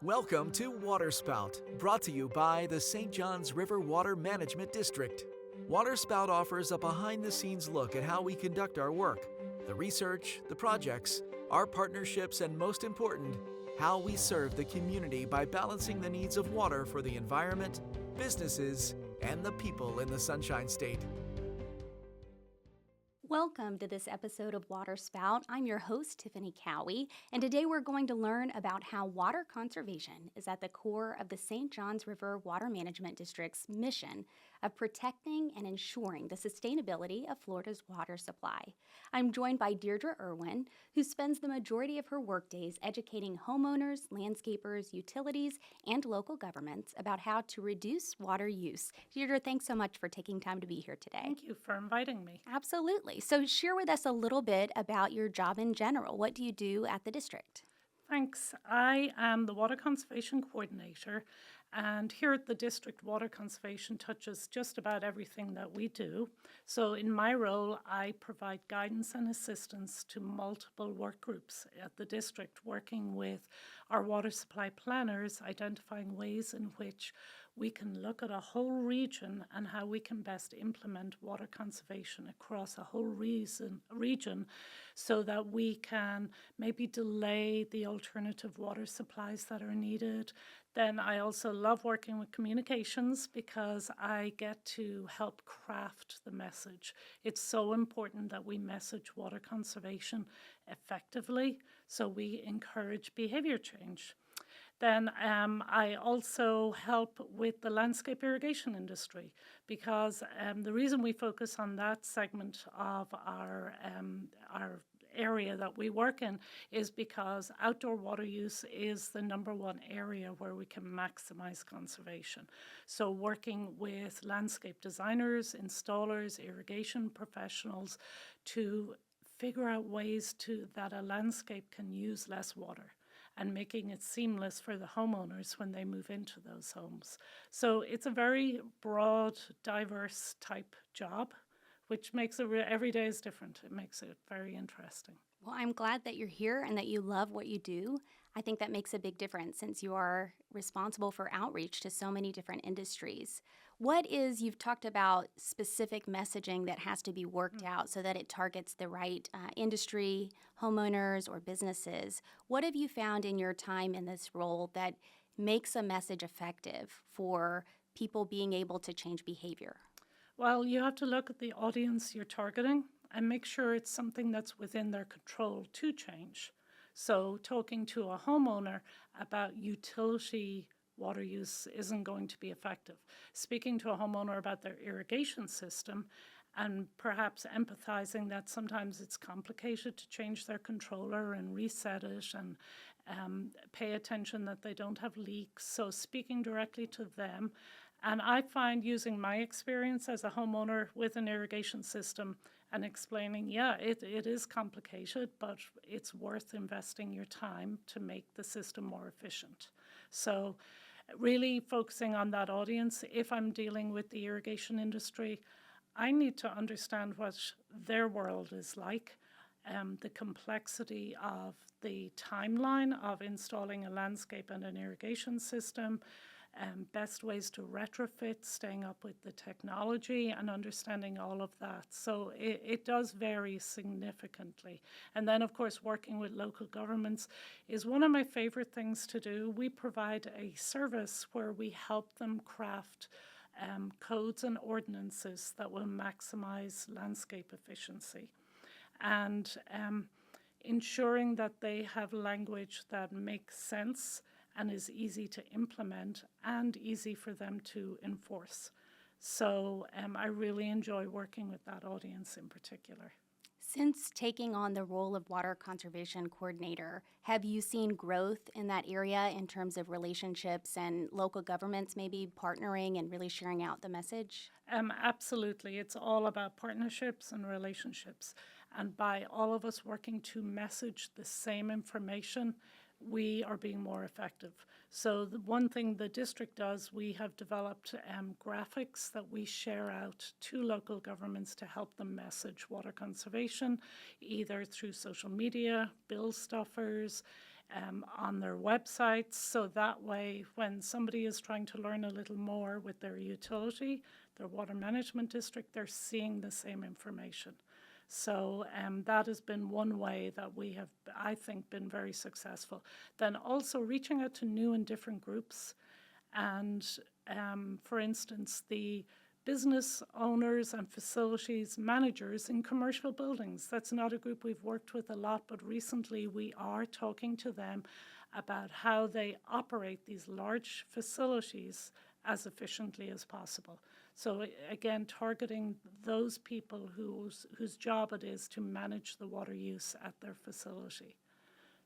Welcome to Waterspout, brought to you by the St. Johns River Water Management District. Waterspout offers a behind-the-scenes look at how we conduct our work, the research, the projects, our partnerships, and most important, how we serve the community by balancing the needs of water for the environment, businesses, and the people in the Sunshine State. Welcome to this episode of Waterspout. I'm your host, Tiffany Cowie, and today we're going to learn about how water conservation is at the core of the St. Johns River Water Management District's mission of protecting and ensuring the sustainability of Florida's water supply. I'm joined by Deirdre Irwin, who spends the majority of her workdays educating homeowners, landscapers, utilities, and local governments about how to reduce water use. Deirdre, thanks so much for taking time to be here today. Thank you for inviting me. Absolutely. So share with us a little bit about your job in general. What do you do at the district? Thanks. I am the Water Conservation Coordinator, and here at the district, water conservation touches just about everything that we do. So in my role, I provide guidance and assistance to multiple work groups at the district, working with our water supply planners, identifying ways in which we can look at a whole region and how we can best implement water conservation across a whole region so that we can maybe delay the alternative water supplies that are needed. Then I also love working with communications because I get to help craft the message. It's so important that we message water conservation effectively so we encourage behavior change. Then I also help with the landscape irrigation industry because the reason we focus on that segment of our area that we work in is because outdoor water use is the number one area where we can maximize conservation. So working with landscape designers, installers, irrigation professionals to figure out ways that a landscape can use less water and making it seamless for the homeowners when they move into those homes. So it's a very broad, diverse type job, which makes it every day is different. It makes it very interesting. Well, I'm glad that you're here and that you love what you do. I think that makes a big difference since you are responsible for outreach to so many different industries. You've talked about specific messaging that has to be worked out so that it targets the right industry, homeowners, or businesses. What have you found in your time in this role that makes a message effective for people being able to change behavior? Well, you have to look at the audience you're targeting and make sure it's something that's within their control to change. So talking to a homeowner about utility water use isn't going to be effective. Speaking to a homeowner about their irrigation system and perhaps empathizing that sometimes it's complicated to change their controller and reset it and pay attention that they don't have leaks. So speaking directly to them. And I find using my experience as a homeowner with an irrigation system and explaining, it is complicated, but it's worth investing your time to make the system more efficient. So really focusing on that audience. If I'm dealing with the irrigation industry, I need to understand what their world is like, the complexity of the timeline of installing a landscape and an irrigation system, best ways to retrofit, staying up with the technology and understanding all of that. So it does vary significantly. And then, of course, working with local governments is one of my favorite things to do. We provide a service where we help them craft codes and ordinances that will maximize landscape efficiency. And ensuring that they have language that makes sense and is easy to implement and easy for them to enforce. So I really enjoy working with that audience in particular. Since taking on the role of water conservation coordinator, have you seen growth in that area in terms of relationships and local governments maybe partnering and really sharing out the message? Absolutely. It's all about partnerships and relationships. And by all of us working to message the same information, we are being more effective. So the one thing the district does, we have developed graphics that we share out to local governments to help them message water conservation, either through social media, bill stuffers, on their websites, so that way when somebody is trying to learn a little more with their utility, their water management district, they're seeing the same information. So that has been one way that we have, I think, been very successful. Then also reaching out to new and different groups. And for instance, the business owners and facilities managers in commercial buildings. That's not a group we've worked with a lot, but recently we are talking to them about how they operate these large facilities as efficiently as possible. So again, targeting those people whose job it is to manage the water use at their facility.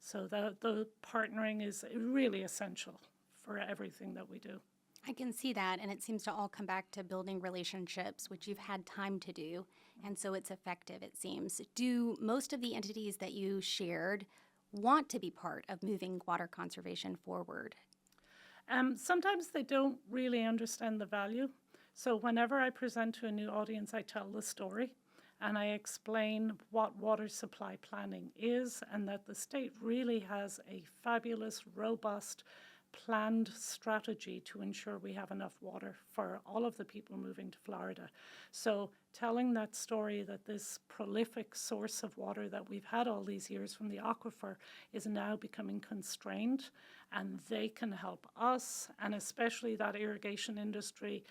So the partnering is really essential for everything that we do. I can see that, and it seems to all come back to building relationships, which you've had time to do, and so it's effective, it seems. Do most of the entities that you shared want to be part of moving water conservation forward? Sometimes they don't really understand the value. So whenever I present to a new audience, I tell the story, and I explain what water supply planning is, and that the state really has a fabulous, robust, planned strategy to ensure we have enough water for all of the people moving to Florida. So telling that story that this prolific source of water that we've had all these years from the aquifer is now becoming constrained, and they can help us, and especially that irrigation industry.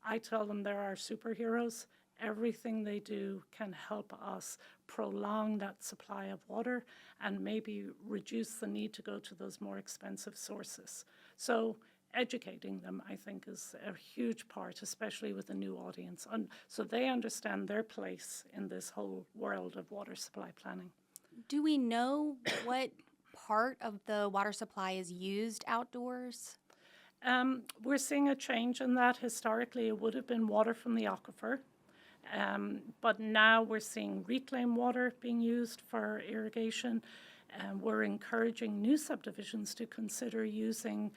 I tell them they're our superheroes. Everything they do can help us prolong that supply of water and maybe reduce the need to go to those more expensive sources. So educating them, I think, is a huge part, especially with a new audience. And so they understand their place in this whole world of water supply planning. Do we know what part of the water supply is used outdoors? We're seeing a change in that. Historically, it would have been water from the aquifer. But now we're seeing reclaimed water being used for irrigation. We're encouraging new subdivisions to consider using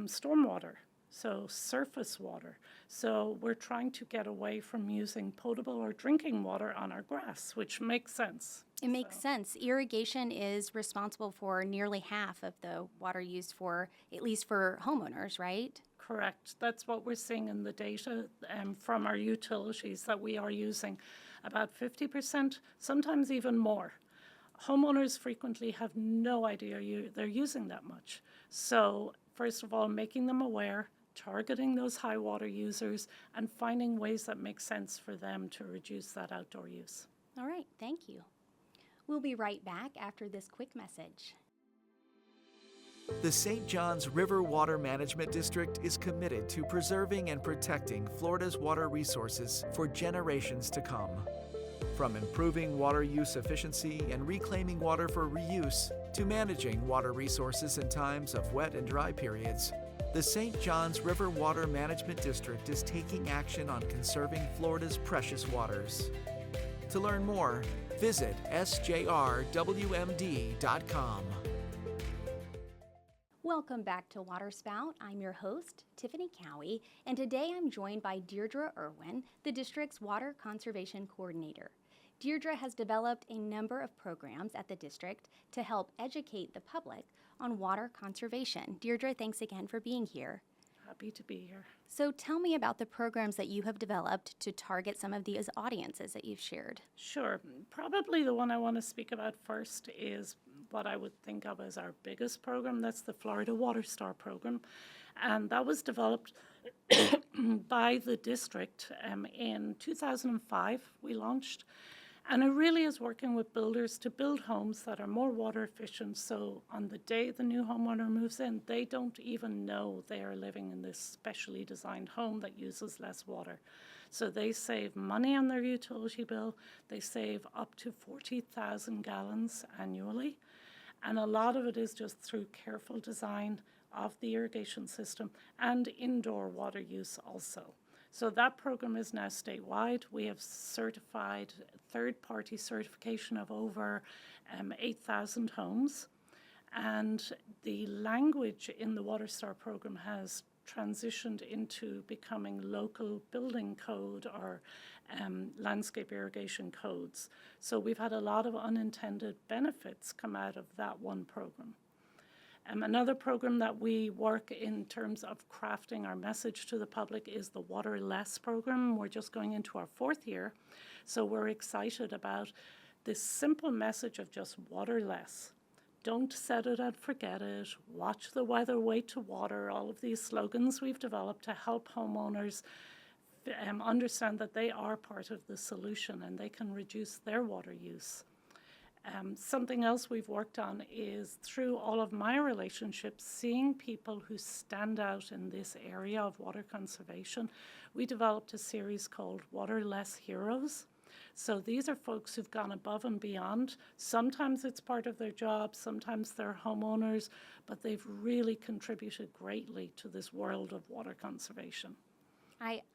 stormwater, so surface water. So we're trying to get away from using potable or drinking water on our grass, which makes sense. It makes sense. Irrigation is responsible for nearly half of the water used for, at least for homeowners, right? Correct. That's what we're seeing in the data from our utilities, that we are using about 50%, sometimes even more. Homeowners frequently have no idea they're using that much. So first of all, making them aware, targeting those high water users, and finding ways that make sense for them to reduce that outdoor use. All right, thank you. We'll be right back after this quick message. The St. Johns River Water Management District is committed to preserving and protecting Florida's water resources for generations to come. From improving water use efficiency and reclaiming water for reuse to managing water resources in times of wet and dry periods, the St. Johns River Water Management District is taking action on conserving Florida's precious waters. To learn more, visit SJRWMD.com. Welcome back to Waterspout. I'm your host, Tiffany Cowie, and today I'm joined by Deirdre Irwin, the district's Water Conservation Coordinator. Deirdre has developed a number of programs at the district to help educate the public on water conservation. Deirdre, thanks again for being here. Happy to be here. So tell me about the programs that you have developed to target some of these audiences that you've shared. Sure. Probably the one I want to speak about first is what I would think of as our biggest program. That's the Florida Water Star program. And that was developed by the district in 2005. We launched. And it really is working with builders to build homes that are more water efficient. So on the day the new homeowner moves in, they don't even know they are living in this specially designed home that uses less water. So they save money on their utility bill. They save up to 40,000 gallons annually. And a lot of it is just through careful design of the irrigation system and indoor water use also. So that program is now statewide. We have certified third-party certification of over 8,000 homes. And the language in the Water Star program has transitioned into becoming local building code or landscape irrigation codes. So we've had a lot of unintended benefits come out of that one program. Another program that we work in terms of crafting our message to the public is the Water Less program. We're just going into our 4th year, so we're excited about this simple message of just water less. Don't set it and forget it. Watch the weather, wait to water. All of these slogans we've developed to help homeowners understand that they are part of the solution and they can reduce their water use. Something else we've worked on is through all of my relationships, seeing people who stand out in this area of water conservation. We developed a series called Water Less Heroes. So these are folks who've gone above and beyond. Sometimes it's part of their job, sometimes they're homeowners, but they've really contributed greatly to this world of water conservation.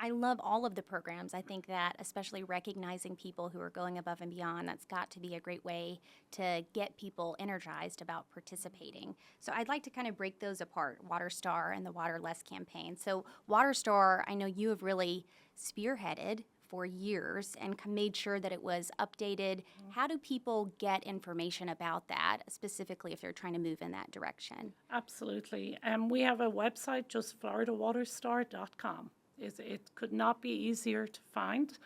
I love all of the programs. I think that especially recognizing people who are going above and beyond, that's got to be a great way to get people energized about participating. So I'd like to kind of break those apart, Water Star and the Water Less campaign. So Water Star, I know you have really spearheaded for years and made sure that it was updated. How do people get information about that, specifically if they're trying to move in that direction? Absolutely. We have a website, just floridawaterstar.com. It could not be easier to find,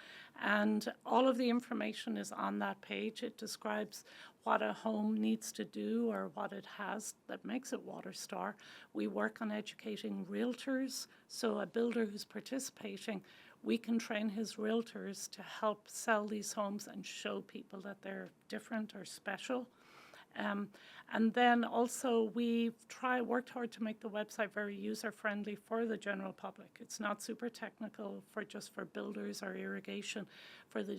and all of the information is on that page. It describes what a home needs to do or what it has that makes it Water Star. We work on educating realtors, so a builder who's participating, we can train his realtors to help sell these homes and show people that they're different or special. And then also we've worked hard to make the website very user-friendly for the general public. It's not super technical just for builders or irrigation,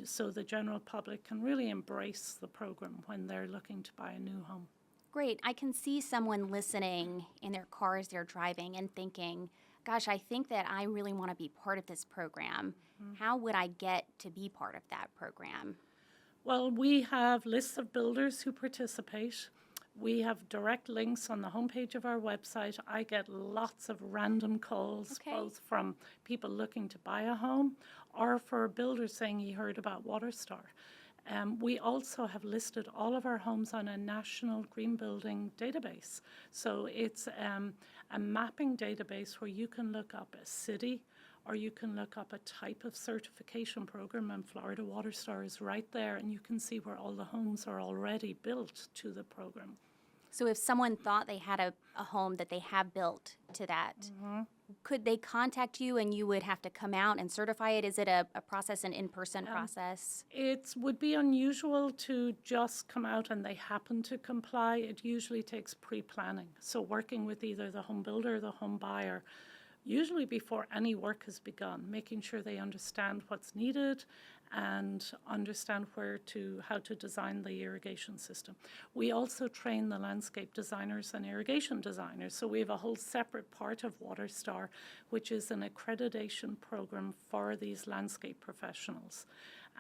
so the general public can really embrace the program when they're looking to buy a new home. Great. I can see someone listening in their car as they're driving and thinking, gosh, I think that I really want to be part of this program. How would I get to be part of that program? Well, we have lists of builders who participate. We have direct links on the homepage of our website. I get lots of random calls, both from people looking to buy a home or for builders saying he heard about Water Star. We also have listed all of our homes on a national green building database. So it's a mapping database where you can look up a city, or you can look up a type of certification program, and Florida Water Star is right there, and you can see where all the homes are already built to the program. So if someone thought they had a home that they have built to that, could they contact you and you would have to come out and certify it? Is it a process, an in-person process? It would be unusual to just come out and they happen to comply. It usually takes pre-planning. So working with either the home builder or the home buyer, usually before any work has begun, making sure they understand what's needed and understand how to design the irrigation system. We also train the landscape designers and irrigation designers. So we have a whole separate part of Water Star, which is an accreditation program for these landscape professionals.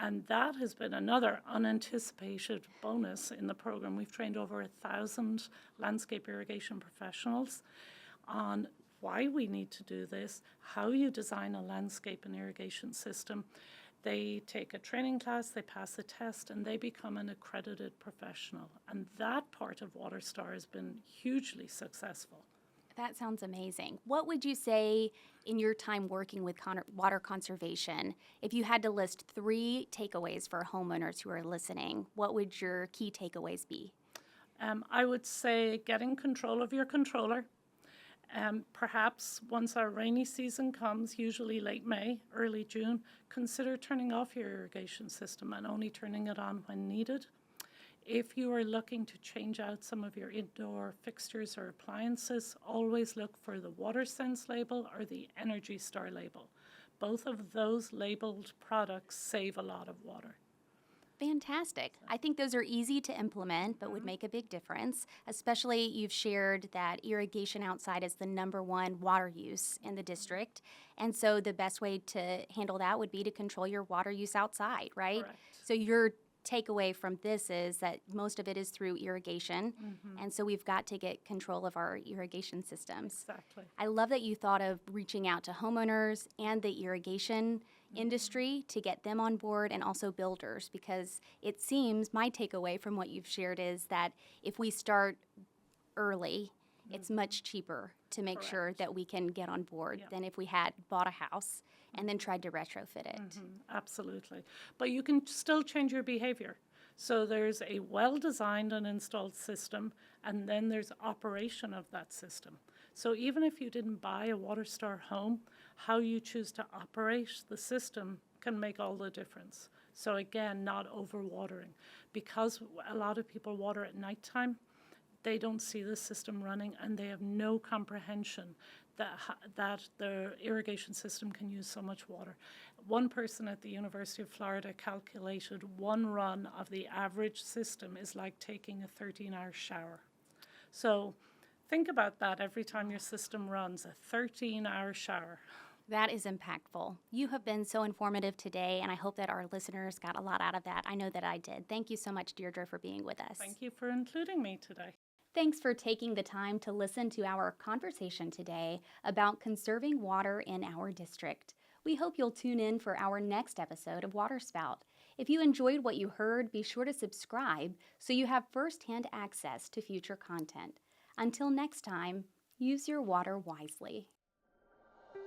And that has been another unanticipated bonus in the program. We've trained over 1,000 landscape irrigation professionals on why we need to do this, how you design a landscape and irrigation system. They take a training class, they pass a test, and they become an accredited professional. And that part of Water Star has been hugely successful. That sounds amazing. What would you say in your time working with water conservation, if you had to list 3 takeaways for homeowners who are listening, what would your key takeaways be? I would say getting control of your controller. Perhaps once our rainy season comes, usually late May, early June, consider turning off your irrigation system and only turning it on when needed. If you are looking to change out some of your indoor fixtures or appliances, always look for the WaterSense label or the Energy Star label. Both of those labeled products save a lot of water. Fantastic. I think those are easy to implement, but would make a big difference. Especially you've shared that irrigation outside is the #1 water use in the district. And so the best way to handle that would be to control your water use outside, right? Correct. So your takeaway from this is that most of it is through irrigation. And so we've got to get control of our irrigation systems. Exactly. I love that you thought of reaching out to homeowners and the irrigation industry to get them on board, and also builders, because it seems my takeaway from what you've shared is that if we start early it's much cheaper to make sure Correct. that we can get on board Yeah. than if we had bought a house and then tried to retrofit it. Absolutely. But you can still change your behavior. So there's a well-designed and installed system, and then there's operation of that system. So even if you didn't buy a WaterStar home, how you choose to operate the system can make all the difference. So again, not overwatering. Because a lot of people water at nighttime, they don't see the system running, and they have no comprehension that the irrigation system can use so much water. One person at the University of Florida calculated one run of the average system is like taking a 13-hour shower. So think about that every time your system runs, a 13-hour shower. That is impactful. You have been so informative today, and I hope that our listeners got a lot out of that. I know that I did. Thank you so much, Deirdre, for being with us. Thank you for including me today. Thanks for taking the time to listen to our conversation today about conserving water in our district. We hope you'll tune in for our next episode of Water Spout. If you enjoyed what you heard, be sure to subscribe so you have firsthand access to future content. Until next time, use your water wisely.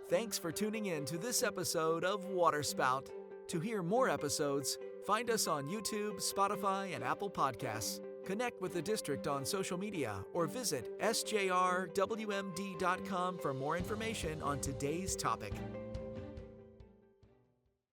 Thanks for tuning in to this episode of Water Spout. To hear more episodes, find us on YouTube, Spotify, and Apple Podcasts. Connect with the district on social media or visit SJRWMD.com for more information on today's topic.